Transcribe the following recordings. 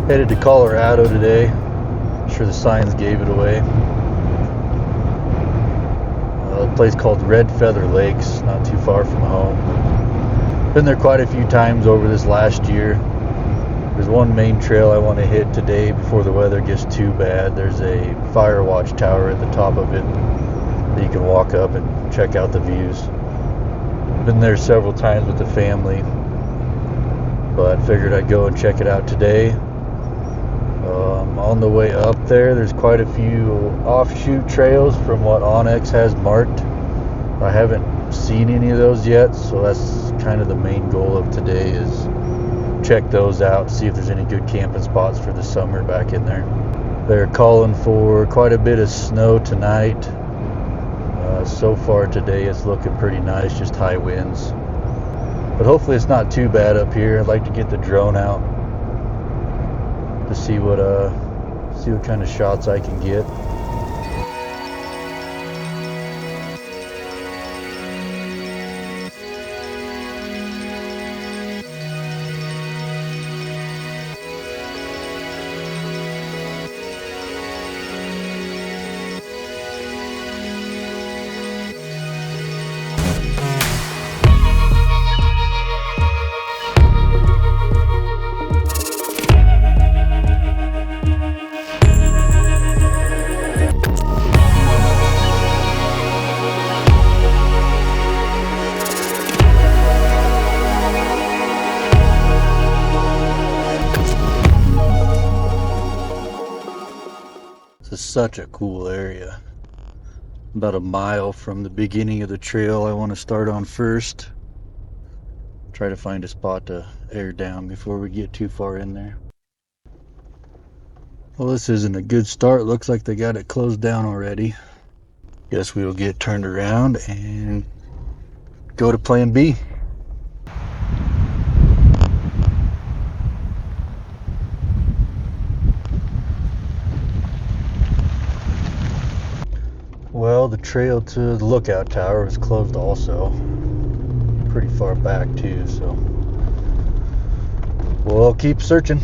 Headed to Colorado today. I'm sure the signs gave it away. A place called Red Feather Lakes, not too far from home. Been there quite a few times over this last year. There's one main trail I want to hit today before the weather gets too bad. There's a fire watch tower at the top of it that you can walk up and check out the views. Been there several times with the family, but figured I'd go and check it out today. On the way up there, there's quite a few offshoot trails from what Onyx has marked. I haven't seen any of those yet, so that's kind of the main goal of today, is check those out, see if there's any good camping spots for the summer back in there. They're calling for quite a bit of snow tonight. So far today it's looking pretty nice, just high winds. But hopefully it's not too bad up here. I'd like to get the drone out to see what kind of shots I can get. This is such a cool area. About a mile from the beginning of the trail I want to start on first. Try to find a spot to air down before we get too far in there. Well, this isn't a good start. Looks like they got it closed down already. Guess we'll get turned around and go to plan B. Well, the trail to the lookout tower is closed also. Pretty far back too, so we'll keep searching.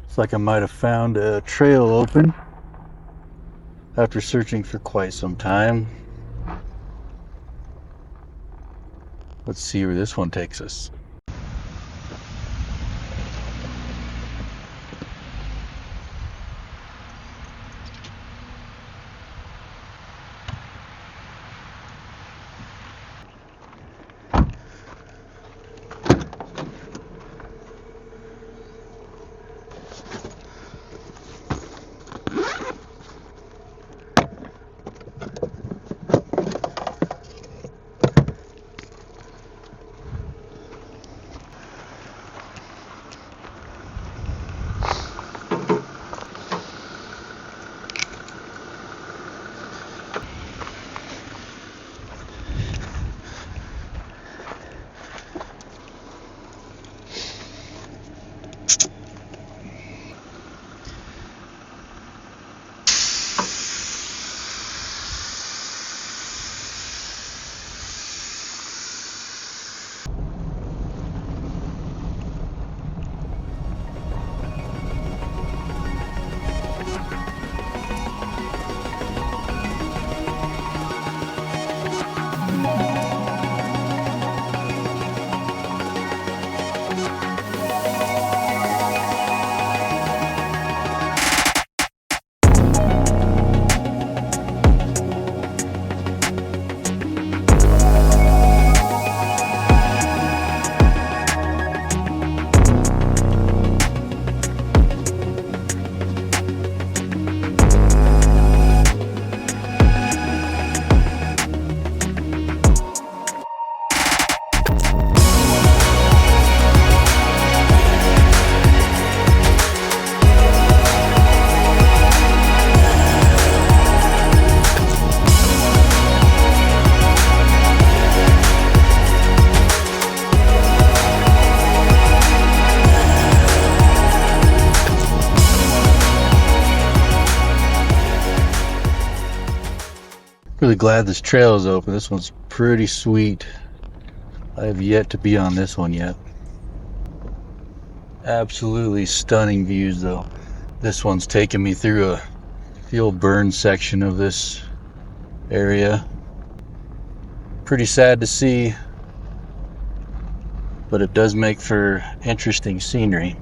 Looks like I might have found a trail open after searching for quite some time. Let's see where this one takes us. Really glad this trail is open. This one's pretty sweet. I have yet to be on this one yet. Absolutely stunning views though. This one's taking me through the old burn section of this area. Pretty sad to see, but it does make for interesting scenery.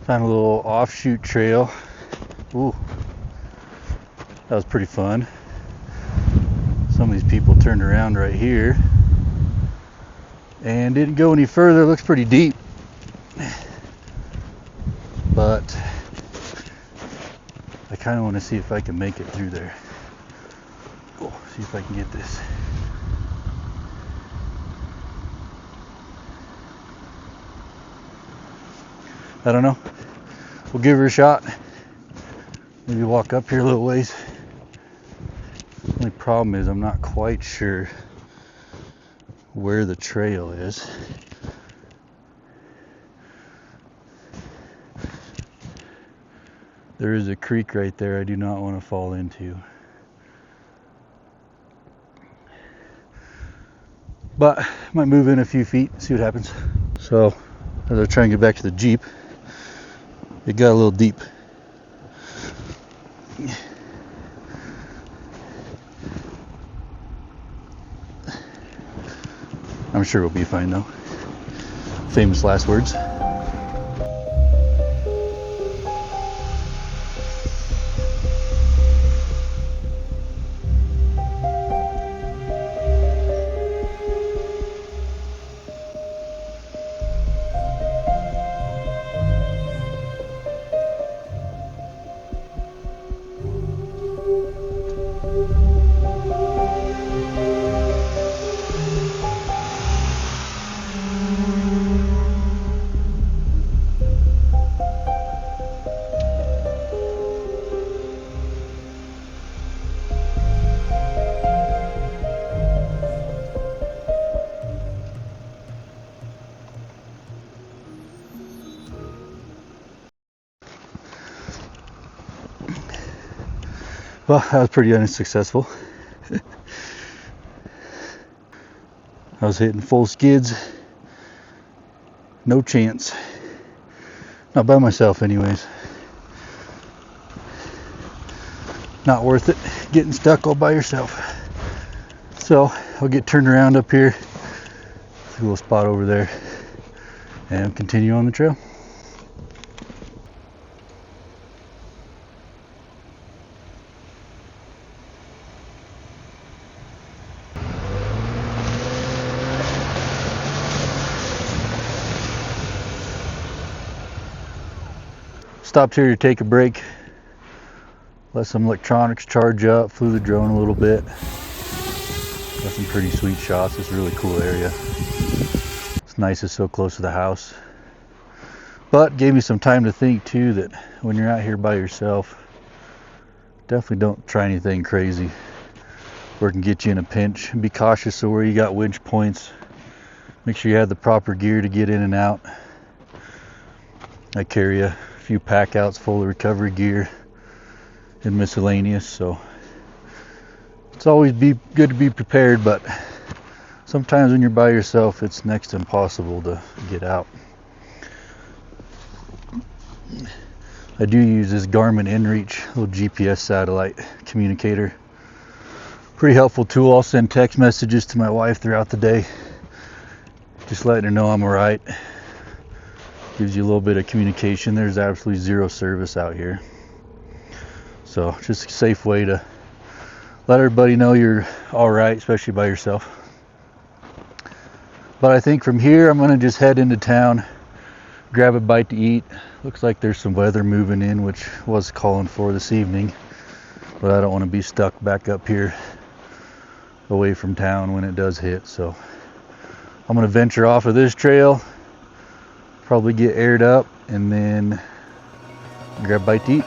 Found a little offshoot trail. Ooh, that was pretty fun. Some of these people turned around right here and didn't go any further. It looks pretty deep, but I kind of want to see if I can make it through there. Oh, see if I can get this. I don't know. We'll give her a shot. Maybe walk up here a little ways. The only problem is I'm not quite sure where the trail is. There is a creek right there I do not want to fall into. But I might move in a few feet, see what happens. So as I try and get back to the Jeep, it got a little deep. I'm sure we'll be fine though. Famous last words. Well, that was pretty unsuccessful. I was hitting full skids. No chance. Not by myself anyways. Not worth it getting stuck all by yourself. So I'll get turned around up here. There's a little spot over there. And continue on the trail. Stopped here to take a break, let some electronics charge up, flew the drone a little bit. Got some pretty sweet shots. It's a really cool area. It's nice it's so close to the house. But gave me some time to think too that when you're out here by yourself, definitely don't try anything crazy where it can get you in a pinch. Be cautious of where you got winch points. Make sure you have the proper gear to get in and out. I carry a few pack outs full of recovery gear and miscellaneous, so it's always good to be prepared, but sometimes when you're by yourself it's next to impossible to get out. I do use this Garmin InReach little GPS satellite communicator. Pretty helpful tool. I'll send text messages to my wife throughout the day, just letting her know I'm alright. Gives you a little bit of communication. There's absolutely zero service out here, so just a safe way to let everybody know you're alright, especially by yourself. But I think from here I'm gonna just head into town, grab a bite to eat. Looks like there's some weather moving in, which was calling for this evening, but I don't want to be stuck back up here away from town when it does hit. So I'm gonna venture off of this trail, probably get aired up, and then grab a bite to eat.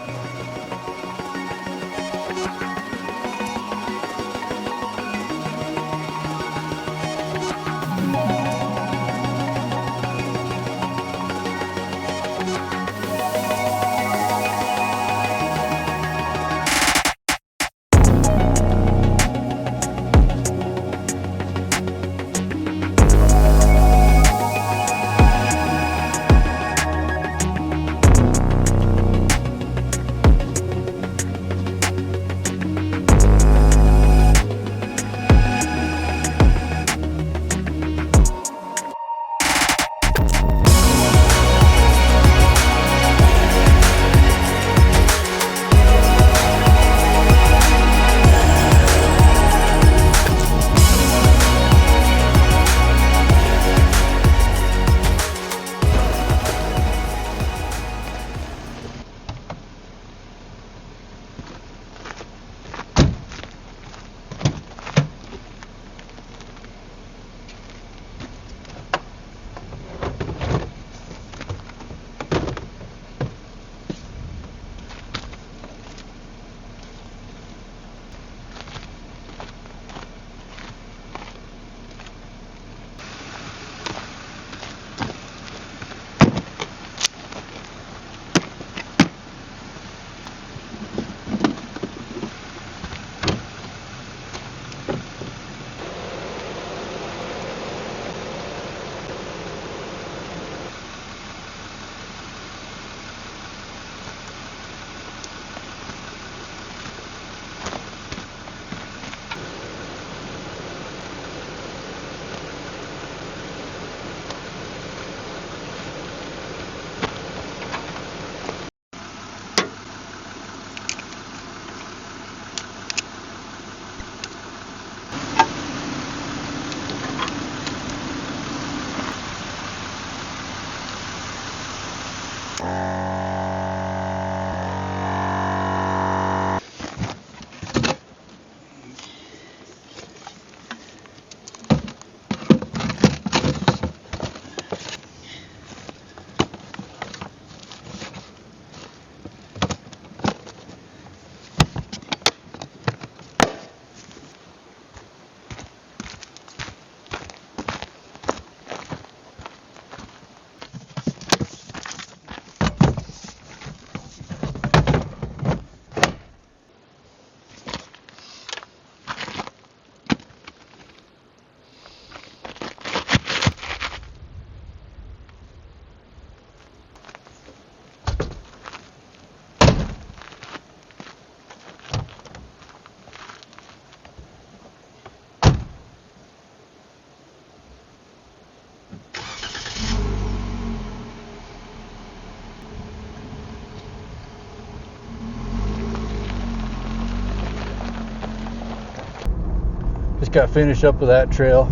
Just got finished up with that trail.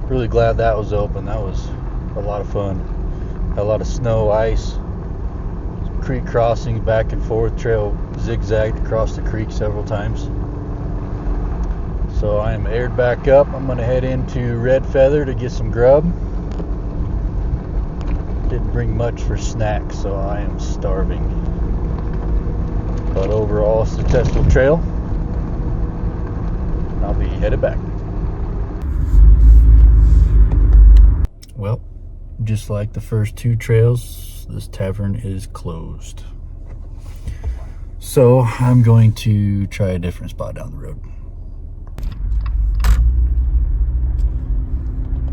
Really glad that was open. That was a lot of fun. Had a lot of snow, ice, creek crossings back and forth. Trail zigzagged across the creek several times. So I am aired back up. I'm going to head into Red Feather to get some grub. Didn't bring much for snacks, so I am starving. But overall, successful trail. I'll be headed back. Well, just like the first two trails, this tavern is closed. So I'm going to try a different spot down the road.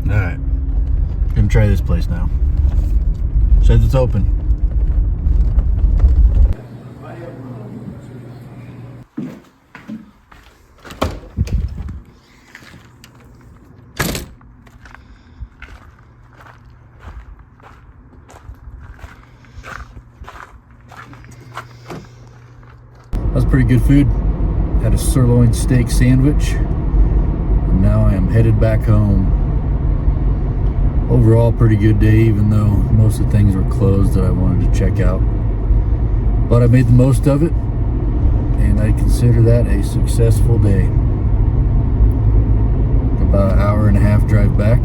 Alright, gonna try this place now. Says it's open. pretty good food. Had a sirloin steak sandwich. And now I am headed back home. Overall, pretty good day, even though most of the things were closed that I wanted to check out. But I made the most of it, and I consider that a successful day. About an hour and a half drive back.